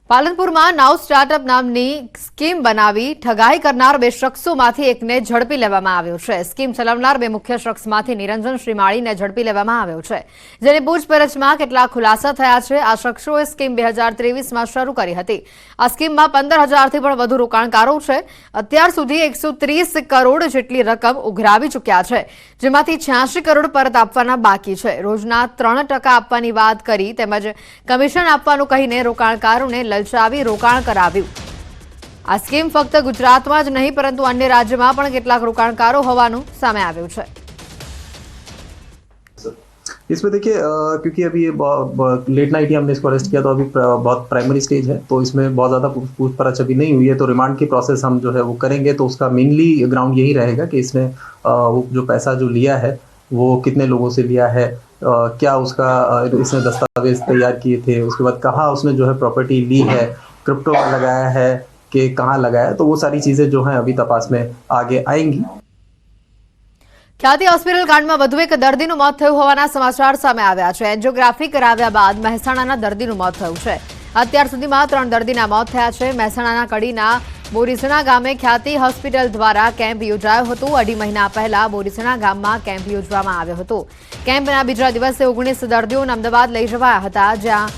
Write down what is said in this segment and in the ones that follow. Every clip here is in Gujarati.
પાલનપુરમાં નાવ સ્ટાર્ટઅપ નામની સ્કીમ બનાવી ઠગાઈ કરનાર બે શખ્સોમાંથી એકને ઝડપી લેવામાં આવ્યો છે। સ્કીમ ચલાવનાર બે મુખ્ય શખ્સમાંથી નિરંજન શ્રીમાળીને ઝડપી લેવામાં આવ્યો છે, જેની પૂછપરછમાં કેટલાક ખુલાસા થયા છે। આ શખ્સોએ સ્કીમ 2023માં શરૂ કરી હતી। આ સ્કીમમાં 15,000થી પણ વધુ રોકાણકારો છે। અત્યાર સુધી 130 કરોડ જેટલી રકમ ઉઘરાવી ચૂક્યા છે, જેમાંથી 86 કરોડ પરત આપવાના બાકી છે। રોજના 3% આપવાની વાત કરી તેમજ કમિશન આપવાનું કહીને રોકાણકારોને લલચાવી રોકાણ કરાવ્યું। આ સ્કીમ ફક્ત ગુજરાતમાં જ નહીં પરંતુ અન્ય રાજ્યમાં પણ કેટલાક રોકાણકારો હોવાનું સામે આવ્યું છે। इसमें देखिए क्योंकि अभी ये लेट नाइट ही हमने इसको अरेस्ट किया, तो अभी बहुत प्राइमरी स्टेज है, तो इसमें बहुत ज़्यादा पूछपरछ अभी नहीं हुई है। तो रिमांड की प्रोसेस हम जो है वो करेंगे, तो उसका मेनली ग्राउंड यही रहेगा कि इसने वो जो पैसा जो लिया है वो कितने लोगों से लिया है, क्या उसका इसने दस्तावेज तैयार किए थे, उसके बाद कहाँ उसने जो है प्रॉपर्टी ली है, क्रिप्टो में लगाया है कि कहाँ लगाया, तो वो सारी चीज़ें जो हैं अभी तपास में आगे आएंगी। ખ્યાતિ હોસ્પિટલ કાંડમાં વધુ એક દર્દીનું મોત થયું હોવાના સમાચાર સામે આવ્યા છે। એન્જિયોગ્રાફી કરાવ્યા બાદ મહેસાણાના દર્દીનું મોત થયું છે। અત્યાર સુધીમાં 3 દર્દીના મોત થયા છે। મહેસાણાના કડીના બોરીસણા ગામે ખ્યાતિ હોસ્પિટલ દ્વારા કેમ્પ યોજાયો હતો। 2.5 મહિના પહેલા બોરીસણા ગામમાં કેમ્પ યોજવામાં આવ્યો હતો। કેમ્પના બીજા દિવસે 19 દર્દીઓને અમદાવાદ લઈ જવાયા હતા, જ્યાં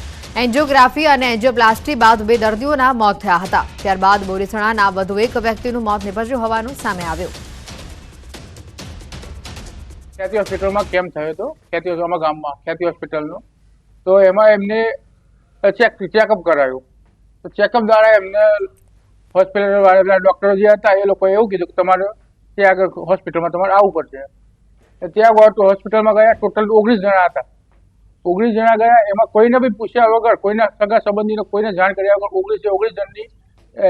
એન્જિયોગ્રાફી અને એન્જિયોપ્લાસ્ટી બાદ 2 દર્દીઓના મોત થયા હતા। ત્યારબાદ બોરીસણાના વધુ એક વ્યક્તિનું મોત નિપજ્યું હોવાનું સામે આવ્યું। ખ્યાતિ હોસ્પિટલમાં કેમ્પ થયો હતો, ખ્યાતિ ગામમાં ખ્યાતિ હોસ્પિટલનો। તો એમાં એમને ચેકઅપ કરાયું। તો ચેકઅપ દ્વારા એમને હોસ્પિટલ વાળા ડૉક્ટરો જે હતા એ લોકોએ એવું કીધું કે તમારે ત્યાં આગળ હોસ્પિટલમાં તમારે આવવું પડશે। ત્યાં હોસ્પિટલમાં ગયા, ટોટલ 19 જણા હતા। 19 જણા ગયા, એમાં કોઈને બી પૂછ્યા વગર, કોઈના સગા સંબંધીને કોઈને જાણ કર્યા વગર 19 જણની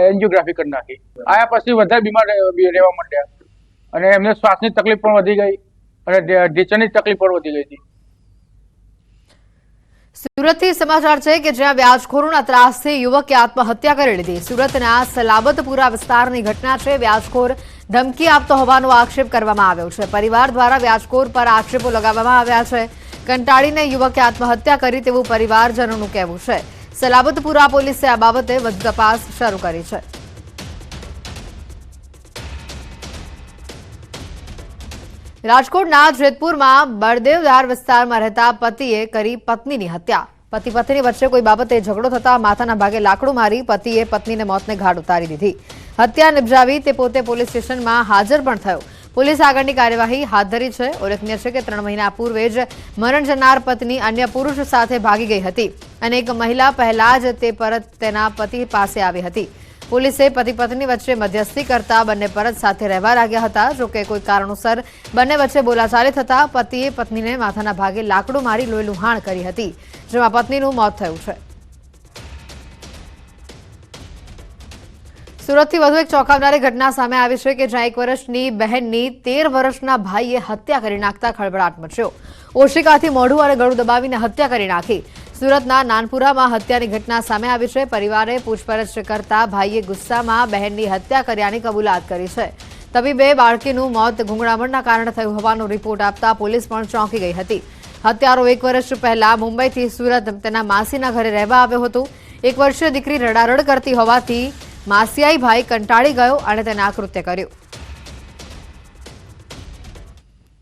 એન્જિયોગ્રાફી કરી નાખી। આયા પછી વધારે બીમાર રહેવા માંડ્યા અને એમને શ્વાસની તકલીફ પણ વધી ગઈ અને ઢીંચણની તકલીફ પણ વધી ગઈ હતી। સુરતથી સમાચાર છે કે જ્યાં વ્યાજખોરોના ત્રાસથી યુવકે આત્મહત્યા કરી લીધી। સુરતના સલાબતપુરા વિસ્તારની ઘટના છે। વ્યાજખોર ધમકી આપતો હોવાનો આક્ષેપ કરવામાં આવ્યો છે। પરિવાર દ્વારા વ્યાજખોર પર આક્ષેપો લગાવવામાં આવ્યા છે। કંટાળીને યુવકે આત્મહત્યા કરી તેવું પરિવારજનોનું કહેવું છે। સલાબતપુરા પોલીસે આ બાબતે વધુ તપાસ શરૂ કરી છે। રાજકોટના જેતપુરમાં બળદેવધાર વિસ્તારમાં રહેતા પતિએ કરી પત્નીની હત્યા। પતિ પત્ની વચ્ચે કોઈ બાબતે ઝઘડો થતા માથાના ભાગે લાકડું મારી પતિએ પત્નીને મોતને ઘાટ ઉતારી દીધી। હત્યા નિપજાવી તે પોતે પોલીસ સ્ટેશનમાં હાજર પણ થયો। પોલીસે આગળની કાર્યવાહી હાથ ધરી છે। ઉલ્લેખનીય છે કે 3 મહિના પૂર્વે જ મરણ જનાર પત્ની અન્ય પુરુષ સાથે ભાગી ગઈ હતી અને એક મહિલા પહેલા જ તે પરત તેના પતિ પાસે આવી હતી। પોલીસે પતિ પત્ની વચ્ચે મધ્યસ્થી કરતા બંને પરત સાથે રહેવા લાગ્યા હતા। જોકે કોઈ કારણોસર બંને વચ્ચે બોલાચાલી થતા પતિએ પત્નીને માથાના ભાગે લાકડું મારી લોહી લુહાણ કરી હતી, જેમાં પત્નીનું મોત થયું છે। સુરતથી વધુ એક ચોંકાવનારી ઘટના સામે આવી છે કે જ્યાં 1 વર્ષની બહેનની 13 વર્ષના ભાઈએ હત્યા કરી નાખતા ખળભળાટ મચ્યો। ઓશિકાથી મોઢું અને ગળું દબાવીને હત્યા કરી નાખી। સુરતના નાનપુરામાં હત્યાની ઘટના સામે આવી છે। પરિવારે પૂછપરછ કરતા ભાઈએ ગુસ્સામાં બહેનની હત્યા કર્યાની કબૂલાત કરી છે। તબીબે બાળકીનું મોત ગુંગળામણના કારણે થયું હોવાનો રિપોર્ટ આપતા પોલીસ પણ ચોંકી ગઈ હતી। હત્યારો 1 વર્ષ પહેલા મુંબઈથી સુરત તેના માસીના ઘરે રહેવા આવ્યો હતો। 1 વર્ષીય દીકરી રડારડ કરતી હોવાથી માસિયાઈ ભાઈ કંટાળી ગયો અને તેને આ કૃત્ય કર્યું।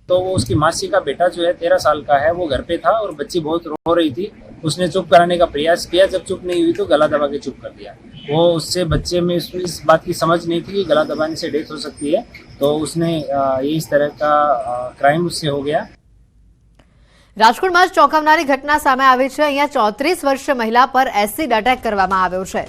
तो वो उसकी मासी का बेटा जो है 13 साल का है, वो घर पे था और बच्ची बहुत रो रही थी। उसने चुप कराने का प्रयास किया, जब चुप नहीं हुई तो गला दबा के चुप कर दिया। वो उससे बच्चे में इस बात की समझ नहीं थी कि गला दबाने से डेथ हो सकती है, तो उसने ये इस तरह का क्राइम उससे हो गया। રાજકોટમાં ચોંકાવનારી ઘટના સામે આવી છે। અહીંયા 34 વર્ષીય મહિલા પર એસિડ અટેક કરવામાં આવ્યો છે।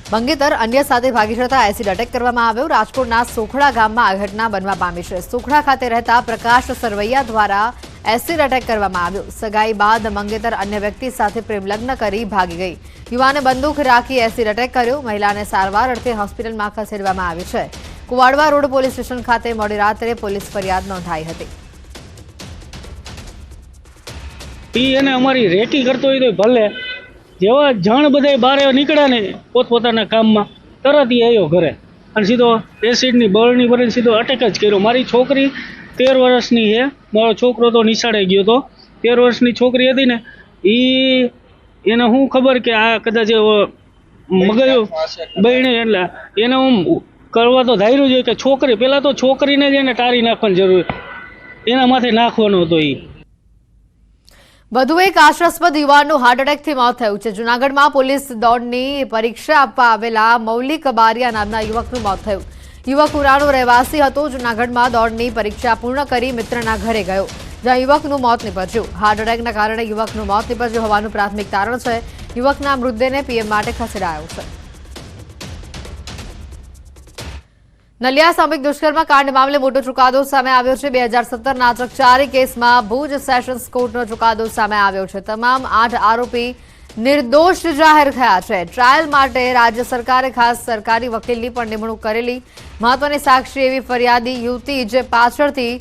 બંગેતર અન્ય સાથે ભાગી જતા એસિડ અટેક કરવામાં આવ્યો। રાજકોટના સોખડા ગામમાં આ ઘટના બનવા પામી છે। સોખડા ખાતે રહેતા પ્રકાશ સરવૈયા દ્વારા એસિડ અટેક કરવામાં આવ્યો। સગાઈ બાદ મંગેતર અન્ય વ્યક્તિ સાથે પ્રેમ લગ્ન કરી ભાગી ગઈ। યુવાને બંદૂક રાખી એસિડ અટેક કર્યો। મહિલાને સારવાર અર્થે હોસ્પિટલમાં ખસેડવામાં આવી છે। કુવાડવા રોડ પોલીસ સ્ટેશન ખાતે મોડી રાત્રે પોલીસ ફરિયાદ નોંધાઈ હતી। એને અમારી રેટી કરતો હોય તો ભલે, જેવા જણ બધા બારે નીકળ્યા ને પોતપોતાના કામમાં, તરત એ આવ્યો ઘરે અને સીધો એસિડની બળની ભરીને સીધો અટેક જ કર્યો। મારી છોકરી 13 વર્ષની છે, મારો છોકરો તો નિશાળે ગયો હતો। 13 વર્ષની છોકરી હતી ને, એને શું ખબર કે આ કદાચ મગજ બહેણે એટલે એને હું કરવા તો ધાર્યું છે કે છોકરી પહેલાં તો છોકરીને જ એને ટાળી નાખવાની જરૂર એના માથે નાખવાનો હતો એ. વધુ એક આશાસ્પદ યુવાનનું હાર્ટ એટેકથી મોત થયું છે. જૂનાગઢમાં પોલીસ દોડની પરીક્ષા આપવા આવેલા મૌલિક બારિયા નામના યુવકનું મોત થયું. યુવક ઉરાનો રહેવાસી હતો. જૂનાગઢમાં દોડની પરીક્ષા પૂર્ણ કરી મિત્રના ઘરે ગયો, જ્યાં યુવકનું મોત નીપજ્યું. હાર્ટ એટેકના કારણે યુવકનું મોત નીપજ્યું હોવાનું પ્રાથમિક તારણ છે. યુવકના મૃતદેહને પીએમ માટે ખસેડાયો છે. નલિયા સામૂહિક દુષ્કર્મ કાંડ મામલે મોટો ચુકાદો સામે આવ્યો છે. 2017ના ચકચારી કેસમાં ભુજ સેશન્સ કોર્ટનો ચુકાદો સામે આવ્યો છે. તમામ 8 આરોપી નિર્દોષ જાહેર થયા છે. ટ્રાયલ માટે રાજ્ય સરકારે ખાસ સરકારી વકીલની પણ નિમણૂક કરેલી. મહત્વની સાક્ષી એવી ફરિયાદી યુવતી જે પાછળથી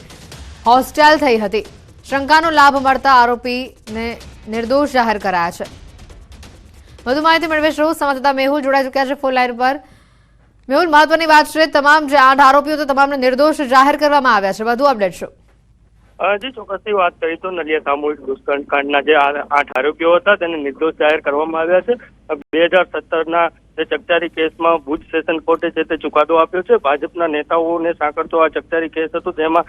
હોસ્ટેલ થઈ હતી. શંકાનો લાભ મળતા આરોપીને નિર્દોષ જાહેર કરાયા છે. વધુ માહિતી મેળવીશું. સંવાદદાતા મેહુલ જોડાઈ ચૂક્યા છે ફોન લાઈન પર. મેહુલ, મહત્વની વાત છે તમામ જે 8 આરોપીઓ તો તમામને નિર્દોષ જાહેર કરવામાં આવ્યા છે. વધુ અપડેટ શું? જી, ચોક્કસથી વાત કરી તો નલિયા સામૂહિક દુષ્કર્મ કાંડના જે 8 આરોપીઓ હતા તેને નિર્દોષ જાહેર કરવામાં આવ્યા છે. 2017ના જે ચકચારી કેસમાં ભુજ સેશન કોર્ટે જે તે ચુકાદો આપ્યો છે. ભાજપના નેતાઓને સાંકળતો આ ચકચારી કેસ હતો, જેમાં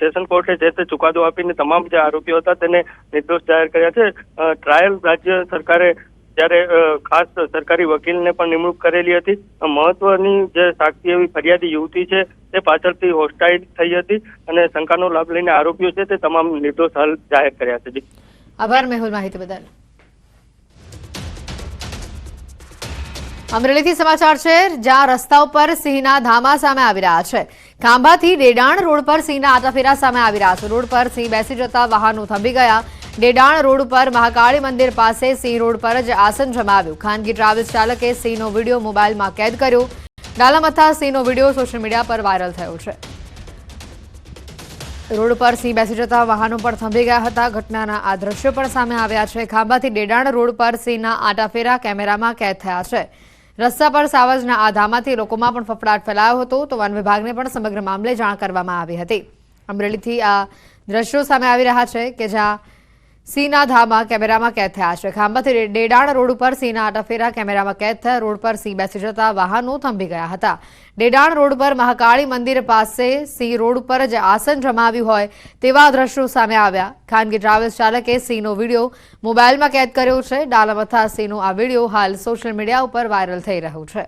સેશન કોર્ટે જે તે ચુકાદો આપીને તમામ જે આરોપીઓ હતા તેને નિર્દોષ જાહેર કર્યા છે. ટ્રાયલ રાજ્ય સરકારે ત્યારે ખાસ સરકારી વકીલને પણ નિમણૂક કરેલી હતી. મહત્વની જે સાક્ષી એવી ફરિયાદી યુવતી છે તે પાછળથી હોસ્ટાઇલ થઈ હતી અને શંકાનો લાભ લઈને આરોપીઓ છે તે તમામ નિર્દોષ હાલ જાહેર કર્યા છે. આભાર મેહુલ માહિતી બદલ. અમરેલીથી સમાચાર છે, જ્યાં રસ્તા ઉપર સિંહના ધામા સામે આવી રહ્યા છે. ખાંભાથી ડેડાણ રોડ પર સિંહના આટાફેરા સામે આવી રહ્યા છે. રોડ પર સિંહ બેસી જતા વાહનો થંભી ગયા. ડેડાણ રોડ પર મહાકાળી મંદિર પાસે સિંહ રોડ પર જ આસન જમાવ્યું. ખાનગી ટ્રાવેલ્સ ચાલકે સિંહનો વિડીયો મોબાઈલમાં કેદ કર્યો. ડાલામથા સિંહનો વિડીયો સોશિયલ મીડિયા પર વાયરલ થયો છે. રોડ પર સિંહ બેસી જતા વાહનો પણ થંભી ગયા હતા. ઘટનાના આ દ્રશ્યો પણ સામે આવ્યા છે. ખાંભાથી ડેડાણ રોડ પર સિંહના આટાફેરા કેમેરામાં કેદ થયા છે. રસ્તા પર સાવજના આ ધામાથી લોકોમાં પણ ફફડાટ ફેલાયો હતો, તો વન વિભાગને પણ સમગ્ર મામલે જાણ કરવામાં આવી હતી. અમરેલીથી આ દ્રશ્યો સામે આવી રહ્યા છે કે જ્યાં સિંહના ધામા કેમેરામાં કેદ થયા છે. ખાંભાથી ડેડાણ રોડ ઉપર સિંહના આટાફેરા કેમેરામાં કેદ થયા. રોડ પર સિંહ બેસી જતા વાહનો થંભી ગયા હતા. ડેડાણ રોડ પર મહાકાળી મંદિર પાસે સિંહ રોડ પર જ આસન જમાવ્યું હોય તેવા દ્રશ્યો સામે આવ્યા. ખાનગી ટ્રાવેલ્સ ચાલકે સિંહનો વિડીયો મોબાઈલમાં કેદ કર્યો છે. ડાલામથા સિંહનો આ વિડીયો હાલ સોશિયલ મીડિયા ઉપર વાયરલ થઈ રહ્યો છે.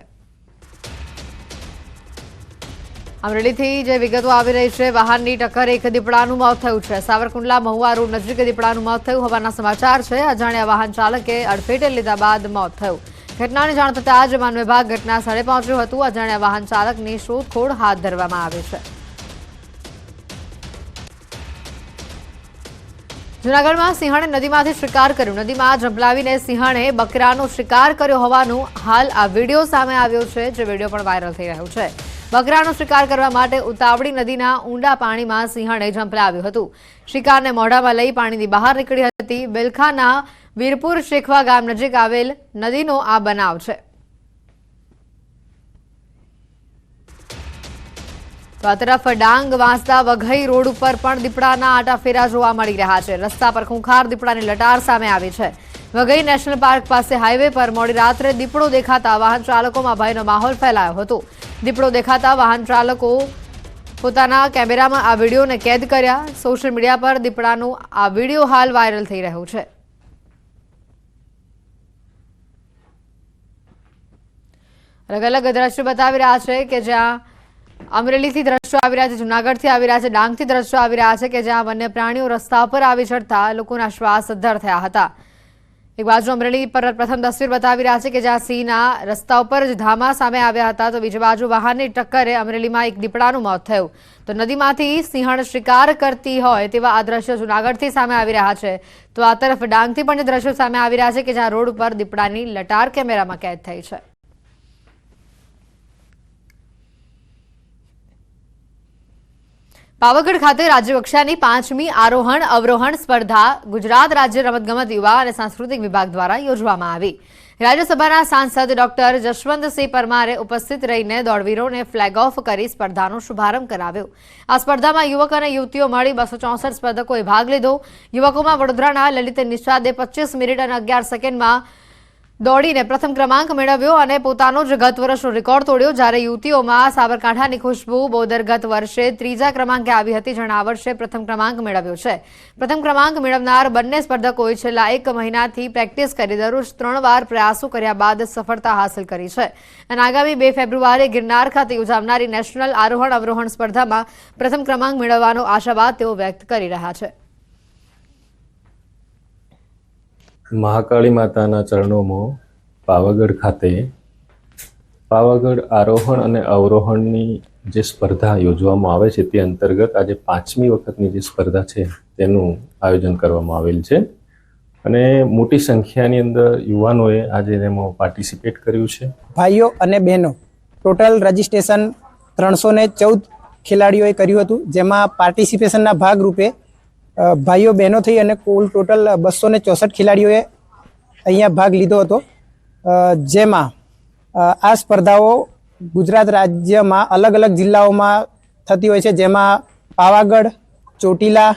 અમરેલીથી જે વિગતો આવી રહી છે, વાહનની ટક્કર એક દીપડાનું મોત થયું છે. સાવરકુંડલા મહુવા રોડ નજીક દીપડાનું મોત થયું હોવાના સમાચાર છે. અજાણ્યા વાહન ચાલકે અડફેટે લીધા બાદ મોત થયું. ઘટનાની જાણ થતાં જ વન વિભાગ ઘટના સ્થળે પહોંચ્યું હતું. અજાણ્યા વાહન ચાલકની શોધખોળ હાથ ધરવામાં આવી છે. જૂનાગઢમાં સિંહણે નદીમાંથી શિકાર કર્યો. નદીમાં ઝંપલાવીને સિંહણે બકરાનો શિકાર કર્યો હોવાનું હાલ આ વિડીયો સામે આવ્યો છે, જે વિડીયો પણ વાયરલ થઈ રહ્યો છે. બકરાનો શિકાર કરવા માટે ઉતાવળી નદીના ઊંડા પાણીમાં સિંહણે ઝંપલાવ્યું હતું. શિકારને મોઢામાં લઈ પાણીની બહાર નીકળી હતી. બેલખાના વીરપુર શેખવા ગામ નજીક આવેલ નદીનો આ બનાવ છે. તો આ તરફ ડાંગ વાંસદા વઘઈ રોડ ઉપર પણ દીપડાના આટાફેરા જોવા મળી રહ્યા છે. રસ્તા પર ખૂંખાર દીપડાની લટાર સામે આવી છે. વઘઈ નેશનલ પાર્ક પાસે હાઈવે પર મોડી રાત્રે દીપડો દેખાતા વાહન ચાલકોમાં ભયનો માહોલ ફેલાયો હતો. દીપડો દેખાતા વાહન ચાલકો પોતાના કેમેરામાં આ વિડીયોને કેદ કર્યા. સોશિયલ મીડિયા પર દીપડાનો આ વિડીયો હાલ વાયરલ થઈ રહ્યો છે. અલગ અલગ દ્રશ્યો બતાવી રહ્યા છે કે જ્યાં અમરેલીથી દ્રશ્યો આવી રહ્યા છે, જૂનાગઢથી આવી રહ્યા છે, ડાંગથી દ્રશ્યો આવી રહ્યા છે કે જ્યાં વન્ય પ્રાણીઓ રસ્તા પર આવી ચડતા લોકોના શ્વાસ અદ્ધર થયા હતા. એક બાજુ અમરેલી પર પ્રથમ તસવીર બતાવી રહ્યા છે કે જ્યાં સિંહના રસ્તા ઉપર જ ધામા સામે આવ્યા હતા, તો બીજી બાજુ વાહનની ટક્કરે અમરેલીમાં એક દીપડાનું મોત થયું. તો નદીમાંથી સિંહણ શિકાર કરતી હોય તેવા આ દ્રશ્યો જૂનાગઢથી સામે આવી રહ્યા છે. તો આ તરફ ડાંગથી પણ દ્રશ્યો સામે આવી રહ્યા છે કે જ્યાં રોડ ઉપર દીપડાની લટાર કેમેરામાં કેદ થઈ છે. પાવાગઢ ખાતે રાજ્યકક્ષાની 5મી આરોહણ અવરોહણ સ્પર્ધા ગુજરાત રાજ્ય રમતગમત યુવા અને સાંસ્કૃતિક વિભાગ દ્વારા યોજવામાં આવી. રાજ્યસભાના સાંસદ ડોક્ટર જશવંતસિંહ પરમારે ઉપસ્થિત રહીને દોડવીરોને ફ્લેગ ઓફ કરી સ્પર્ધાનો શુભારંભ કરાવ્યો. આ સ્પર્ધામાં યુવક અને યુવતીઓ મળી 264 સ્પર્ધકોએ ભાગ લીધો. યુવકોમાં વડોદરાના લલિત નિષાદે 25 મિનિટ અને 11 સેકન્ડમાં દોડીને પ્રથમ ક્રમાંક મેળવ્યો અને પોતાનો જ ગત વર્ષનો રેકોર્ડ તોડ્યો. જ્યારે યુવતીઓમાં સાબરકાંઠાની ખુશ્બુ બોદર ગત વર્ષે ત્રીજા ક્રમાંકે આવી હતી, જેણે આ વર્ષે પ્રથમ ક્રમાંક મેળવ્યો છે. પ્રથમ ક્રમાંક મેળવનાર બંને સ્પર્ધકોએ છેલ્લા 1 મહિનાથી પ્રેક્ટિસ કરી દરરોજ 3 વાર પ્રયાસો કર્યા બાદ સફળતા હાંસલ કરી છે અને આગામી 2 ફેબ્રુઆરીએ ગિરનાર ખાતે યોજાનારી નેશનલ આરોહણ અવરોહણ સ્પર્ધામાં પ્રથમ ક્રમાંક મેળવવાનો આશાવાદ તેઓ વ્યક્ત કરી રહ્યા છે. મહાકાળી માતાના ચરણોમાં પાવાગઢ ખાતે પાવાગઢ આરોહણ અને અવરોહણની જે સ્પર્ધા યોજવામાં આવે છે તે અંતર્ગત આજે 5મી વખતની જે સ્પર્ધા છે તેનું આયોજન કરવામાં આવેલ છે અને મોટી સંખ્યાની અંદર યુવાનોએ આજે તેમાં પાર્ટિસિપેટ કર્યું છે. ભાઈઓ અને બહેનો ટોટલ રજિસ્ટ્રેશન 314 ખેલાડીઓએ કર્યું હતું, જેમાં પાર્ટિસિપેશનના ભાગરૂપે ભાઈઓ બહેનો થઈ અને કુલ ટોટલ 264 ખેલાડીઓએ અહીંયા ભાગ લીધો હતો. જેમાં આ સ્પર્ધાઓ ગુજરાત રાજ્યમાં અલગ અલગ જિલ્લાઓમાં થતી હોય છે, જેમાં પાવાગઢ, ચોટીલા,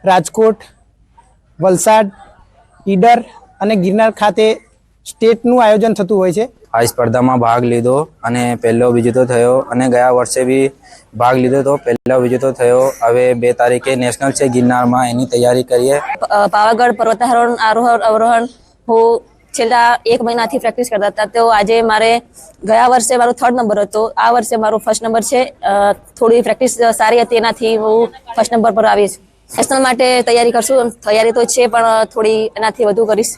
રાજકોટ, વલસાડ, ઈડર અને ગિરનાર ખાતે સ્ટેટનું આયોજન થતું હોય છે. આ સ્પર્ધામાં ભાગ લીધો અને પહેલો વિજેતો થયો અને ગયા વર્ષે બી ભાગ લીધો તો પહેલો વિજેતો થયો. હવે 2 તારીખે નેશનલ છે ગિરનારમાં, એની તૈયારી કરીએ. પાવાગઢ પર્વતારોહણ આરોહણ અવરોહણ હું છેલ્લા 1 મહિનાથી પ્રેક્ટિસ કરતા હતા. તો આજે મારે ગયા વર્ષે મારો 3rd નંબર હતો, આ વર્ષે મારો 1st નંબર છે. થોડી પ્રેક્ટિસ સારી હતી, એનાથી હું 1st નંબર પર આવીશ. નેશનલ માટે તૈયારી કરશું, તૈયારી તો છે પણ થોડી એનાથી વધુ કરીશ.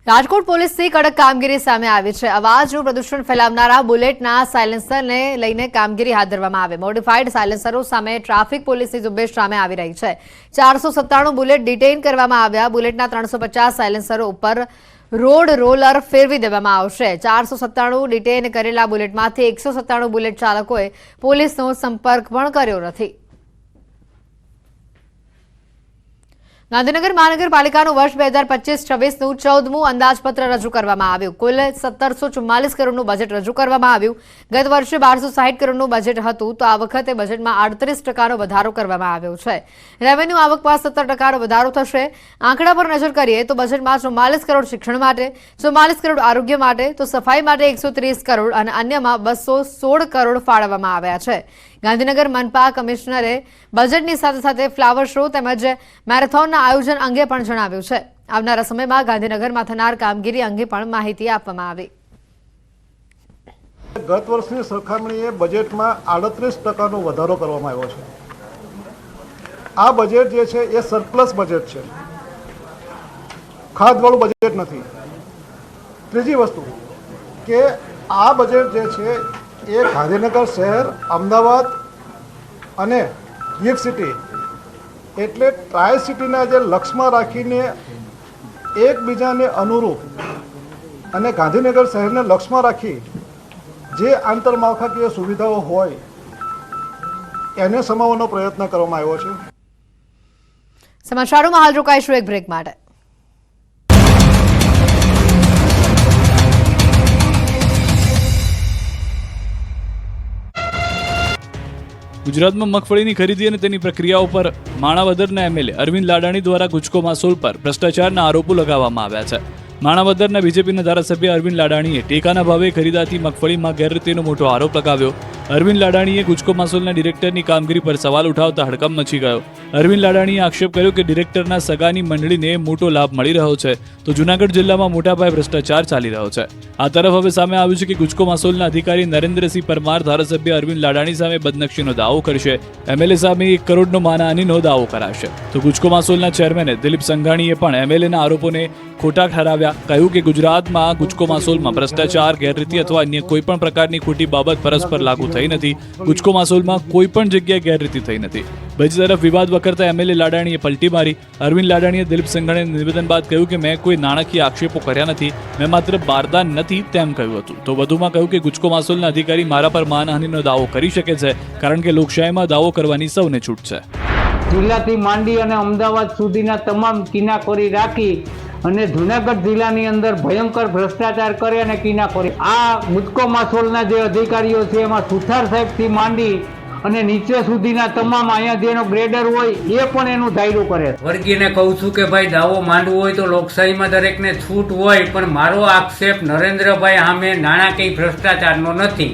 રાજકોટ પોલીસની કડક કામગીરી સામે આવી છે. અવાજનું પ્રદૂષણ ફેલાવનારા બુલેટના સાયલેન્સરને લઈને કામગીરી હાથ ધરવામાં આવી. મોડિફાઈડ સાયલેન્સરો સામે ટ્રાફિક પોલીસની ઝુંબેશ સામે આવી રહી છે. 497 બુલેટ ડિટેઇન કરવામાં આવ્યા. બુલેટના 350 સાયલેન્સરો ઉપર રોડ રોલર ફેરવી દેવામાં આવશે. 497 ડિટેઇન કરેલા બુલેટમાંથી 197 બુલેટ ચાલકોએ પોલીસનો સંપર્ક પણ કર્યો નથી. ગાંધીનગર મહાનગરપાલિકાનું વર્ષ 2025-26નું 14મું અંદાજપત્ર રજૂ કરવામાં આવ્યું. કુલ 1744 કરોડનું બજેટ રજૂ કરવામાં આવ્યું. ગત વર્ષે 1260 કરોડનું બજેટ હતું, તો આ વખતે બજેટમાં 38% વધારો કરવામાં આવ્યો છે. રેવન્યુ આવકમાં 17% વધારો થશે. આંકડા પર નજર કરીએ તો બજેટમાં 44 કરોડ શિક્ષણ માટે, 44 કરોડ આરોગ્ય માટે, તો સફાઈ માટે 130 કરોડ અને અન્યમાં 216 કરોડ ફાળવવામાં આવ્યા છે. ગાંધીનગર મનપા કમિશનરે બજેટની સાથે સાથે ફ્લાવર શો તેમજ મેરેથોનના આયોજન અંગે પણ જણાવ્યું છે. આવનારા સમયમાં ગાંધીનગરમાં થનાર કામગીરી અંગે પણ માહિતી આપવામાં આવી. ગત વર્ષની સરખામણીએ બજેટમાં 38%નો વધારો કરવામાં આવ્યો છે. આ બજેટ જે છે એ સરપ્લસ બજેટ છે, ખાધવાળું બજેટ નથી. ત્રીજી વસ્તુ કે આ બજેટ જે છે એ ગાંધીનગર શહેર, અમદાવાદ અને ગિફ્ટ સિટી એટલે ટ્રાય સિટીના જે લક્ષ્યમાં રાખીને એકબીજાને અનુરૂપ અને ગાંધીનગર શહેરને લક્ષ્યમાં રાખી જે આંતરમાળખાકીય સુવિધાઓ હોય એને સમાવવાનો પ્રયત્ન કરવામાં આવ્યો છે. સમાચારોમાં હાલ રોકાઈશું એક બ્રેક માટે. ગુજરાતમાં મગફળીની ખરીદી અને તેની પ્રક્રિયાઓ પર માણાવદરના એમએલએ અરવિંદ લાડાણી દ્વારા ગુજકો માસોલ પર ભ્રષ્ટાચારના આરોપો લગાવવામાં આવ્યા છે. માણાવદરના બીજેપીના ધારાસભ્ય અરવિંદ લાડાણીએ ટેકાના ભાવે ખરીદાતી મગફળીમાં ગેરરીતિનો મોટો આરોપ લગાવ્યો. અરવિંદ લાડાણીએ ગુજકો માસોલના ડિરેક્ટરની કામગીરી પર સવાલ ઉઠાવતા હડકંપ મચી ગયો. અરવિંદ લાડાણીએ આક્ષેપ કર્યો કે ડિરેક્ટરના સગાની મંડળીને મોટો લાભ મળી રહ્યો છે, તો જૂનાગઢ જિલ્લામાં મોટા પાયે ભ્રષ્ટાચાર ચાલી રહ્યો છે. આ તરફ હવે સામે આવ્યું છે કે ગુજકો માસોલના અધિકારી નરેન્દ્રસિંહ પરમાર ધારાસભ્ય અરવિંદ લાડાણી સામે બદનક્ષીનો દાવો કરશે. એમએલએ સામે 1 કરોડનો માનહાનિનો દાવો કરાશે. તો ગુજકો માસોલના ચેરમેન દિલીપ સંઘાણીએ પણ એમએલએના આરોપોને ખોટા ઠરાવ્યા. કહ્યું કે ગુજરાતમાં ગુજકો માસોલમાં ભ્રષ્ટાચાર, ગેરરીતિ અથવા અન્ય કોઈ પણ પ્રકારની ખોટી બાબત પરસ્પર લાગુ થઈ નથી. ગુજકો માસોલમાં કોઈ પણ જગ્યાએ ગેરરીતિ થઈ નથી. બીજી તરફ વિવાદ વકરતા એમએલએ લાડાણીએ પલટી મારી. અરવિંદ લાડાણીએ દિલીપ સંઘાણીના નિવેદન બાદ કહ્યું કે મેં કોઈ નાણાકીય આક્ષેપો કર્યા નથી, મેં માત્ર બારદાન નથી તેમ કહ્યું હતું. તો વધુમાં કહ્યું કે ગુજકો માસોલના અધિકારી મારા પર માનહાનિનો દાવો કરી શકે છે, કારણ કે લોકશાહીમાં દાવો કરવાની સૌને છૂટ છે. જિલ્લાથી માંડી અને અમદાવાદ સુધીના તમામ કિનાખોરી રાખી અને જુનાગઢ જિલ્લાની અંદર ભયંકર ભ્રષ્ટાચાર કરે અને કિનાખોરી. આ ગુજકો માસોલના જે અધિકારીઓ છે એમાં સુથાર સાહેબથી માંડી અને નીચે સુધીના તમામ અહીંયા જેનો ગ્રેડર હોય એ પણ એનું ધાર્યું કરે. વર્ગીને કહું છું કે ભાઈ દાવો માંડવો હોય તો લોકશાહીમાં દરેકને છૂટ હોય, પણ મારો આક્ષેપ નરેન્દ્રભાઈ સામે નાણાકીય ભ્રષ્ટાચારનો નથી.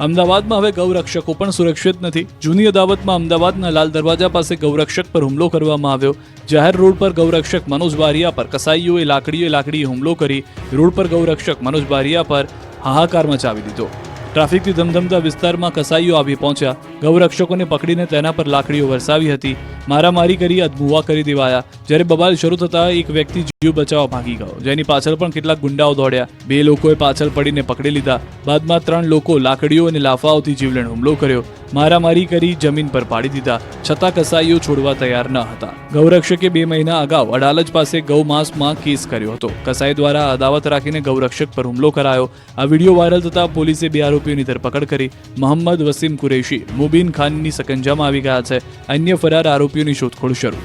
અમદાવાદમાં હવે ગૌરક્ષકો પણ સુરક્ષિત નથી. જૂની અદાવતમાં અમદાવાદના લાલ દરવાજા પાસે ગૌરક્ષક પર હુમલો કરવામાં આવ્યો. જાહેર રોડ પર ગૌરક્ષક મનોજ બારિયા પર કસાઈઓએ લાકડીએ હુમલો કરી રોડ પર ગૌરક્ષક મનોજ બારિયા પર હાહાકાર મચાવી દીધો. ટ્રાફિકથી ધમધમતા વિસ્તારમાં કસાઈઓ આવી પહોંચ્યા. ગૌરક્ષકોને પકડીને તેના પર લાકડીઓ વરસાવી હતી. મારામારી કરી અધમુવા કરી દેવાયા. જ્યારે બબાલ શરૂ થતા એક વ્યક્તિ જીવ બચાવવા ભાગી ગયો, જેની પાછળ પણ કેટલાક ગુંડાઓ દોડ્યા. 2 લોકોએ પાછળ પડીને પકડી લીધા. બાદમાં 3 લોકો લાકડીઓ અને લાફાઓથી જીવલેણ હુમલો કર્યો. મારામારી કરી જમીન પર પાડી દીધા. છતાં કસાઈઓ છોડવા તૈયાર ન હતા. ગૌરક્ષકે 2 મહિના અગાઉ અડાલજ પાસે ગૌમાંસમાં કેસ કર્યો હતો. કસાઈ દ્વારા અદાવત રાખીને ગૌરક્ષક પર હુમલો કરાયો. આ વિડીયો વાયરલ થતા પોલીસે 2 આરોપીઓની ધરપકડ કરી. મોહમ્મદ વસીમ કુરેશી, મુબીન ખાનની સકંજામાં આવી ગયા છે. અન્ય ફરાર આરોપીઓની શોધખોળ શરૂ.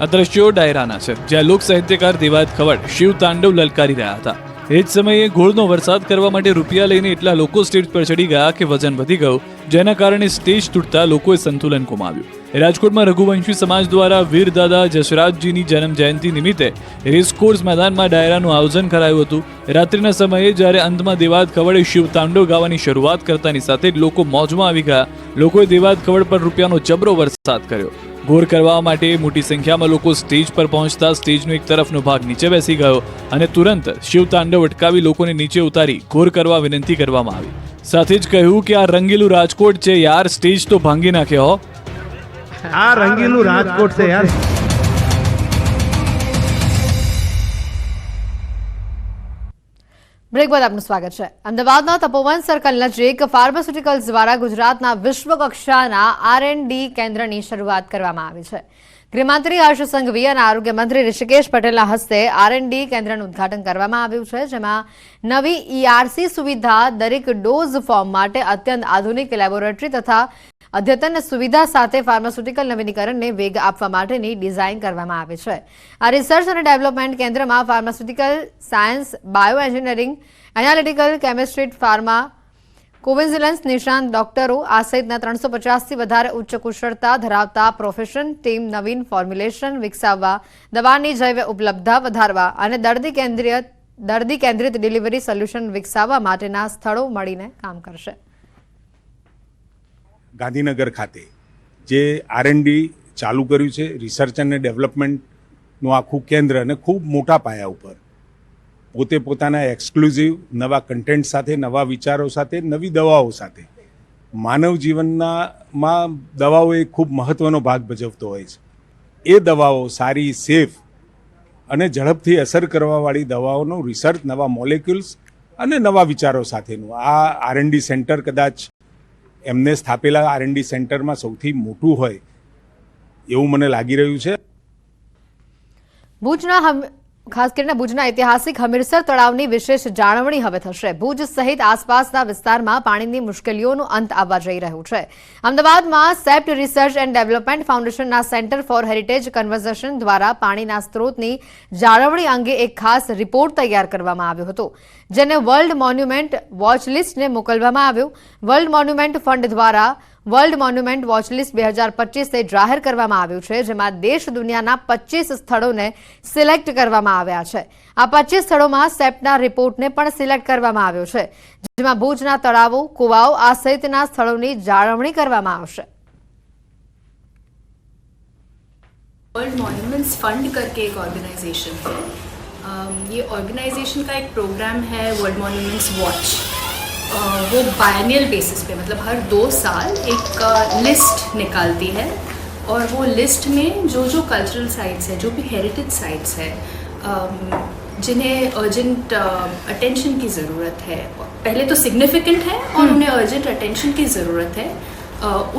આ દ્રશ્યો ડાયરાના છે, જ્યાં લોક સાહિત્યકાર દેવાયત ખવડ શિવ તાંડવ લલકારી રહ્યા હતા. એ જ સમયે ઘોડનો વરસાદ કરવા માટે રૂપિયા લઈને એટલા લોકો સ્ટેજ પર ચડી ગયા કે વજન વધી ગયું, જેના કારણે સ્ટેજ તૂટતા લોકોએ સંતુલન ગુમાવ્યું. રાજકોટમાં રઘુવંશી સમાજ દ્વારા વીર દાદા જસરાજજીની જન્મ જયંતિ નિમિત્તે રેસકોર્સ મેદાનમાં ડાયરાનું આયોજન કરાયું હતું. રાત્રિના સમયે જ્યારે અંતમાં દેવાયત ખવડે શિવ તાંડવ ગાવાની શરૂઆત કરતાની સાથે જ લોકો મોજમાં આવી ગયા. લોકોએ દેવાયત ખવડ પર રૂપિયાનો જબરો વરસાદ કર્યો. ઘોર કરવા માટે મોટી સંખ્યામાં લોકો સ્ટેજ પર પહોંચતા સ્ટેજનો એક તરફનો ભાગ નીચે બેસી ગયો અને તુરંત શિવ તાંડવ અટકાવી લોકોને નીચે ઉતારી ઘોર કરવા વિનંતી કરવામાં આવી. સાથે જ કહ્યું કે આ રંગીલું રાજકોટ છે યાર, સ્ટેજ તો ભાંગી નાખ્યો. આ રંગીલું રાજકોટ છે યાર. બ્રેક બાદ આપનું સ્વાગત છે. અમદાવાદના તપોવન સર્કલ નજીક ફાર્માસ્યુટિકલ્સ દ્વારા ગુજરાતના વિશ્વ કક્ષાના R&D કેન્દ્રની શરૂઆત કરવામાં આવી છે. ગૃહમંત્રી હર્ષ સંઘવી અને આરોગ્ય મંત્રી ઋષિકેશ પટેલના હસ્તે R&D કેન્દ્રનું ઉદ્ઘાટન કરવામાં આવ્યું છે, જેમાં નવી ERC સુવિધા, દરેક ડોઝ ફોર્મ માટે અત્યંત આધુનિક લેબોરેટરી તથા અદ્યતન સુવિધા સાથે ફાર્માસ્યુટિકલ નવીનીકરણને વેગ આપવા માટેની ડિઝાઇન કરવામાં આવી છે. આ રિસર્ચ અને ડેવલપમેન્ટ કેન્દ્રમાં pharmaceutical science, bio engineering, analytical chemistry, pharmacovigilance નિષ્ણાંત ડોક્ટરો આ સહિતના 350થી વધારે ઉચ્ચ કુશળતા ધરાવતા પ્રોફેશન ટીમ નવીન ફોર્મ્યુલેશન વિકસાવવા, દવાની જૈવ ઉપલબ્ધતા વધારવા અને દર્દી કેન્દ્રિત ડિલિવરી સોલ્યુશન વિકસાવવા માટેના સ્થળો મળીને કામ કરશે. ગાંધીનગર ખાતે જે R&D ચાલુ કર્યું છે, રિસર્ચ અને ડેવલપમેન્ટનું આખું કેન્દ્ર, અને ખૂબ મોટા પાયા ઉપર પોતે પોતાના એક્સક્લુઝિવ નવા કન્ટેન્ટ સાથે, નવા વિચારો સાથે, નવી દવાઓ સાથે માનવ જીવનમાં દવાઓ એક ખૂબ મહત્ત્વનો ભાગ ભજવતો હોય છે. એ દવાઓ સારી, સેફ અને ઝડપથી અસર કરવાવાળી દવાઓનું રિસર્ચ, નવા મોલેક્યુલ્સ અને નવા વિચારો સાથેનું આ R&D સેન્ટર કદાચ એમને સ્થાપેલા R&D સેન્ટરમાં સૌથી મોટું હોય એવું મને લાગી રહ્યું છે. ખાસ કરીને ભુજના ઐતિહાસિક હમીરસર તળાવની વિશેષ જાળવણી હવે થશે. ભુજ સહિત આસપાસના વિસ્તારમાં પાણીની મુશ્કેલીઓનો અંત આવવા જઈ રહ્યું છે. અમદાવાદમાં સેપ્ટ રિસર્ચ એન્ડ ડેવલપમેન્ટ ફાઉન્ડેશનના સેન્ટર ફોર હેરિટેજ કન્ઝર્વેશન દ્વારા પાણીના સ્ત્રોતની જાળવણી અંગે એક ખાસ રિપોર્ટ તૈયાર કરવામાં આવ્યો હતો, જેને વર્લ્ડ મોન્યુમેન્ટ વોચ લિસ્ટને મોકલવામાં આવ્યો. વર્લ્ડ મોન્યુમેન્ટ ફંડ દ્વારા વર્લ્ડ મોન્યુમેન્ટ વોચ લિસ્ટ 2025 જાહેર કરવામાં આવ્યું છે, જેમાં દેશ દુનિયાના 25 સ્થળોને સિલેક્ટ કરવામાં આવ્યા છે. આ 25 સ્થળોમાં સેપ્ટના રિપોર્ટને પણ સિલેક્ટ કરવામાં આવ્યો છે, જેમાં ભુજના તળાવો, કુવાઓ આ સહિતના સ્થળોની જાળવણી કરવામાં આવશે. वर्ल्ड मॉन्यूमेंट्स फंड करके एक ऑर्गेनाइजेशन है. ये ऑर्गेनाइजेशन का एक प्रोग्राम है वर्ल्ड मॉन्यूमेंट्स वॉच. वो बायनियल बेसिस पे, मतलब हर 2 साल एक लिस्ट निकालती है, और वो लिस्ट में जो जो कल्चरल साइट्स है, जो भी हेरिटेज साइट्स है, जिन्हें अर्जेंट अटेंशन की ज़रूरत है, पहले तो सिग्निफिकेंट है और उन्हें अर्जेंट अटेंशन की ज़रूरत है,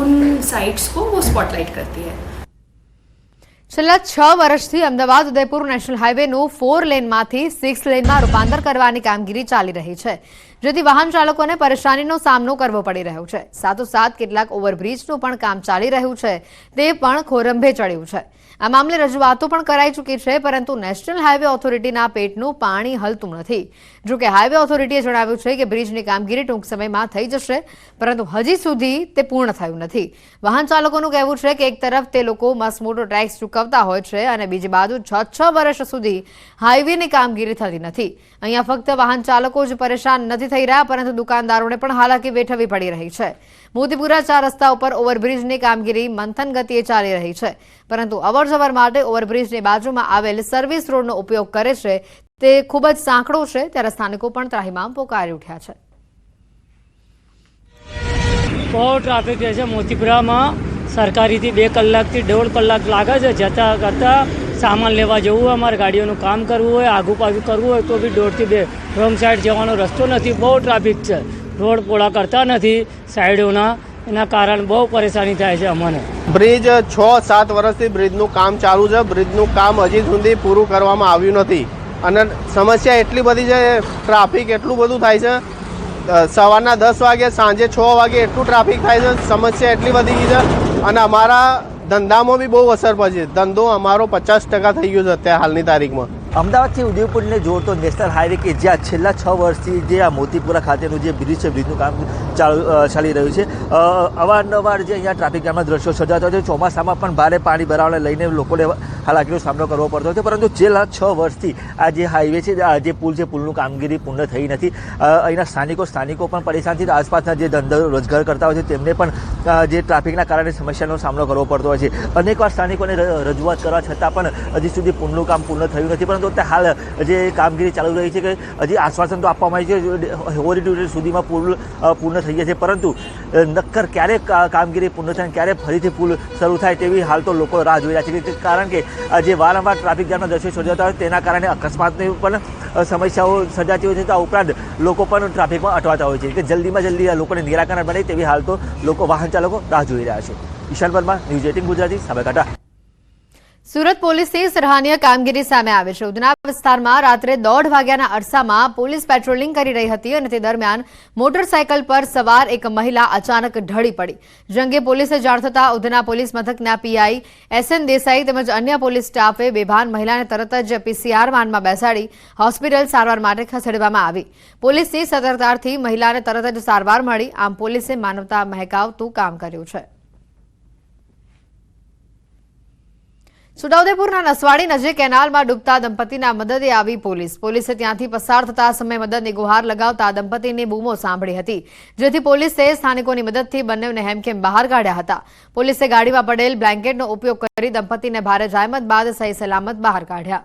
उन साइट्स को वो स्पॉटलाइट करती है. છેલ્લા 6 વર્ષથી અમદાવાદ ઉદયપુર નેશનલ હાઈવેનું 4 લેનમાંથી 6 લેનમાં રૂપાંતર કરવાની કામગીરી ચાલી રહી છે, જેથી વાહન ચાલકોને પરેશાનીનો સામનો કરવો પડી રહ્યો છે. સાથોસાથ કેટલાક ઓવરબ્રિજનું પણ કામ ચાલી રહ્યું છે, તે પણ ખોરંભે ચડ્યું છે. આ મામલે રજૂઆતો પણ કરાઈ ચૂકી છે, પરંતુ નેશનલ હાઈવે ઓથોરિટીના પેટનું પાણી હલતું નથી. જો કે હાઈવે ઓથોરિટીએ જણાવ્યું છે કે બ્રિજની કામગીરી ટૂંક સમયમાં થઈ જશે, પરંતુ હજી સુધી તે પૂર્ણ થયું નથી. વાહન ચાલકોનું કહેવું છે કે એક તરફ તે લોકો મસમોટો ટેક્સ ચૂકવતા હોય છે અને બીજી બાજુ 6 વર્ષ સુધી હાઈવેની કામગીરી થતી નથી. અહીંયા ફક્ત વાહન ચાલકો જ પરેશાન નથી થઈ રહ્યા, પરંતુ દુકાનદારોને પણ હાલાકી વેઠવી પડી રહી છે. મોતીપુરા 4 રસ્તા ઉપર ઓવરબ્રિજની કામગીરી મંથન ગતિએ ચાલી રહી છે, પરંતુ અવરજવર માટે ઓવરબ્રિજની બાજુમાં આવેલ સર્વિસ રોડનો ઉપયોગ કરે છે, તે ખૂબ જ સાંકડો છે. ત્યારે સ્થાનિકો પણ ત્રાહિમામ પોકારી ઉઠ્યા છે. બહુ ટ્રાફિક રહે છે મોતીપુરામાં. સરકારીથી 2 કલાકથી 1.5 કલાક લાગે છે જતા કરતાં. સામાન લેવા જવું હોય, અમારે ગાડીઓનું કામ કરવું હોય, આગુ પાછું કરવું હોય તો બી 1.5 થી 2 રોંગ સાઈડ જવાનો રસ્તો નથી. બહુ ટ્રાફિક છે. રોડ પોળા કરતા નથી સાઈડોના, એના કારણે બહુ પરેશાની થાય છે અમને. બ્રિજ 6-7 વર્ષથી બ્રિજનું કામ ચાલુ છે. બ્રિજનું કામ હજી સુધી પૂરું કરવામાં આવ્યું નથી અને સમસ્યા એટલી બધી છે, ટ્રાફિક એટલું બધું થાય છે. સવારના 10 વાગે સાંજે 6 વાગે એટલું ટ્રાફિક થાય છે. સમસ્યા એટલી બધી છે અને અમારા ધંધામાં બી બહુ અસર પડશે. ધંધો અમારો 50% થઈ ગયો છે અત્યારે હાલની તારીખમાં. અમદાવાદથી ઉદયપુરને જોડતો નેશનલ હાઈવે કે જ્યાં છેલ્લા 6 વર્ષથી જે આ મોતીપુરા ખાતેનું જે બ્રિજ છે, બ્રિજનું કામ ચાલી રહ્યું છે. અવારનવાર જે અહીંયા ટ્રાફિક જામના દ્રશ્યો સર્જાતા હોય છે. ચોમાસામાં પણ ભારે પાણી ભરાવાને લઈને લોકોને હાલાકીનો સામનો કરવો પડતો હતો, પરંતુ છેલ્લા 6 વર્ષથી આ જે હાઈવે છે, આ જે પુલ છે, પુલનું કામગીરી પૂર્ણ થઈ નથી. અહીંના સ્થાનિકો પણ પરેશાન છે. આસપાસના જે ધંધો રોજગાર કરતા હોય છે તેમને પણ જે ટ્રાફિકના કારણે સમસ્યાનો સામનો કરવો પડતો હોય છે. અનેકવાર સ્થાનિકોને રજૂઆત કરવા છતાં પણ હજી સુધી પુલનું કામ પૂર્ણ થયું નથી. પરંતુ હાલ જે કામગીરી ચાલુ રહી છે કે હજી આશ્વાસન તો આપવામાં આવ્યું છે હોળી સુધીમાં પુલ પૂર્ણ થઈ જશે, પરંતુ નક્કર ક્યારે કામગીરી પૂર્ણ થાય, ક્યારે ફરીથી પુલ શરૂ થાય તેવી હાલ તો લોકો રાહ જોઈ રહ્યા છે. કારણ કે જે વારંવાર ટ્રાફિક જામના દ્રશ્યો સર્જાતા હોય તેના કારણે અકસ્માતની પણ સમસ્યાઓ સર્જાતી હોય છે. આ ઉપરાંત લોકો પણ ટ્રાફિકમાં અટવાતા હોય છે કે જલ્દીમાં જલ્દી આ લોકોને નિરાકરણ બને તેવી હાલ તો લોકો વાહન ચાલકો રાહ જોઈ રહ્યા છે. ઈશાન વર્મા, ન્યૂઝ 18 ગુજરાતી, સાબરકાંઠા. સુરત પોલીસની સરાહનીય કામગીરી સામે આવે છે. ઉધના વિસ્તારમાં રાત્રે 1:30 વાગ્યાના અરસામાં પોલીસ પેટ્રોલિંગ કરી રહી હતી અને તે દરમિયાન મોટરસાયકલ પર સવાર એક મહિલા અચાનક ઢળી પડી. જે અંગે પોલીસે જાણ થતાં ઉધના પોલીસ મથકના પીઆઈ SN દેસાઈ તેમજ અન્ય પોલીસ સ્ટાફે બેભાન મહિલાને તરત જ PCR વાનમાં બેસાડી હોસ્પિટલ સારવાર માટે ખસેડવામાં આવી. પોલીસની સતર્કતાથી મહિલાને તરત જ સારવાર મળી. આમ પોલીસે માનવતા મહેકાવતું કામ કર્યું છે. છોટાઉદેપુરના નસવાડી નજીક કેનાલમાં ડૂબતા દંપતીના મદદે આવી પોલીસે ત્યાંથી પસાર થતા સમયે મદદની ગુહાર લગાવતા દંપતીની બૂમો સાંભળી હતી, જેથી પોલીસે સ્થાનિકોની મદદથી બંનેને હેમખેમ બહાર કાઢ્યા હતા. પોલીસે ગાડીમાં પડેલ બ્લેન્કેટનો ઉપયોગ કરી દંપતીને ભારે જહેમત બાદ સહી સલામત બહાર કાઢ્યા.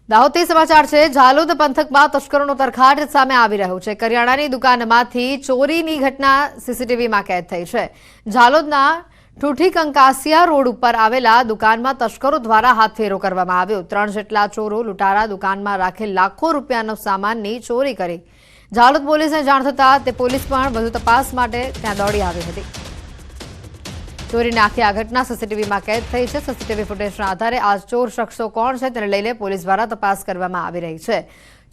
દાહોદથી સમાચાર છે. ઝાલોદ પંથકમાં તસ્કરોનો તરખાટ સામે આવી રહ્યો છે. કરિયાણાની દુકાનમાંથી ચોરીની ઘટના સીસીટીવીમાં કેદ થઈ છે. ઝાલોદના ઠુઠી કંકાસિયા રોડ ઉપર આવેલા દુકાનમાં તસ્કરો દ્વારા હાથફેરો કરવામાં આવ્યો. 3 જેટલા ચોરો લૂંટારા દુકાનમાં રાખેલ લાખો રૂપિયાનો સામાનની ચોરી કરી. ઝાલોદ પોલીસને જાણ થતાં તે પોલીસ પણ વધુ તપાસ માટે ત્યાં દોડી આવી હતી. ચોરીની આખી આ ઘટના સીસીટીવીમાં કેદ થઈ છે. સીસીટીવી ફૂટેજના આધારે આ ચોર શખ્સો કોણ છે તેને લઈને પોલીસ દ્વારા તપાસ કરવામાં આવી રહી છે.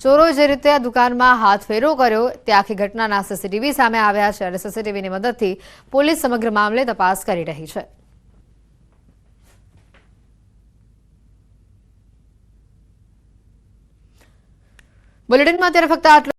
ચોરોએ જે રીતે આ દુકાનમાં હાથફેરો કર્યો તે આખી ઘટનાના સીસીટીવી સામે આવ્યા છે અને સીસીટીવીની મદદથી પોલીસ સમગ્ર મામલે તપાસ કરી રહી છે. બુલેટિનમાં અત્યારે ફક્ત આટલું.